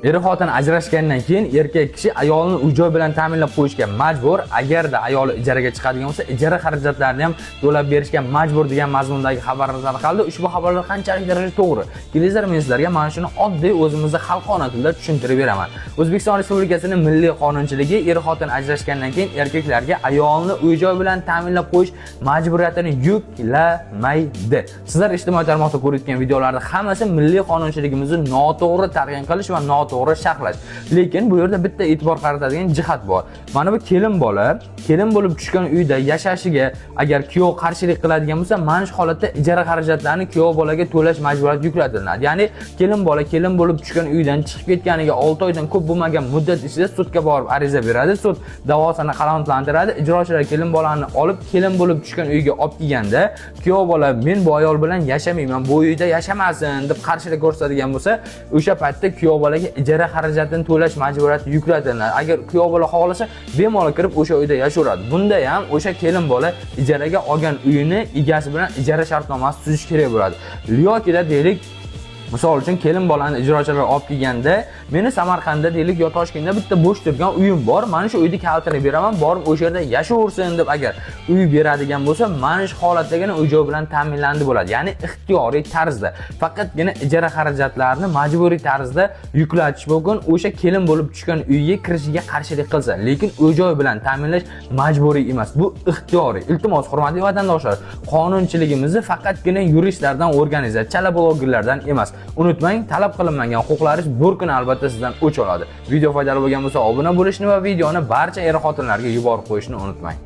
Er-xotin ajrashgandan keyin erkak kishi ayolini uy-joy bilan ta'minlab qo'yishga majbur. Agarda ayoli ijaraga chiqadigan bo'lsa, ijara xarajatlarini ham to'lab berishga majbur degan mazmundagi xabarlar tarqaldi. Ushbu xabarlar qanchalik darajada to'g'ri? Kelinglar men sizlarga mana shuni oddiy o'zimizda xalqona tilda tushuntirib beraman. O'zbekiston Respublikasining milliy qonunchiligi er-xotin ajrashgandan keyin erkaklarga ayolini uy-joy bilan ta'minlab qo'yish majburiyatini yuklamaydi. Sizlar ijtimoiy tarmoqda ko'rayotgan videolarda hammasi milliy qonunchiligimizni noto'g'ri targ'ib qilish va to'g'ri sharhlash. Lekin bu yerda bitta e'tibor qaratadigan jihat bor. Mana bu kelin bo'lib tushgan uyda yashashiga agar kuyov qarshilik qiladigan bo'lsa, mana shu holatda ijara xarajatlarini kuyov bolaga to'lash majburiyati yuklatiladi. Ya'ni kelin bo'lib tushgan uydan chiqib ketganiga 6 oydan ko'p bo'lmagan muddat ichida sudga borib ariza beradi. Sud da'vosini qanoatlantiradi. Ijrochilar kelin bolani olib kelin bo'lib tushgan uyga olib kelganda, kuyov bola men bu ayol bilan yashamayman, bu uyda yashamasin deb qarshilik ko'rsatadigan bo'lsa, o'sha paytda kuyov bolaga ijara xarajatini to'lash majburiyati yuklatiladi. Agar kuyov bola xohlasa, bemalol kirib o'sha uyda yashaveradi. Bunda ham o'sha kelin bola ijaraga olgan uyini egasi bilan ijara shartnomasi tuzish kerak bo'ladi. Yo'qida deylik, misol uchun kelin bolani ijrochilar olib kelganda, meni Samarqandda deylik yo Toshkentda bitta bo'sh turgan uyim bor, mana shu uyni kalitini beraman, borib o'sha yerda yashaversin deb agar uy beradigan bo'lsa, mana shu holatdagina uy-joy bilan ta'minlandi bo'ladi. Ya'ni ixtiyoriy tarzda, faqatgina ijara xarajatlarini majburiy tarzda yuklatish mumkin. O'sha kelin bo'lib tushgan uyga kirishiga qarshilik qilsa, lekin uy-joy bilan ta'minlash majburiy emas. Bu ixtiyoriy. Iltimos, hurmatli vatandoshlar, qonunchiligimizni faqatgina yuristlardan o'rganingizlar, chala blogerlardan emas. Unutmang, talab qilinmagan huquqlaringiz bir kun albatta sizdan o'ch oladi. Video foydali bo'lgan bo'lsa, obuna bo'lishni va videoni barcha er-xotinlarga yuborib qo'yishni unutmang.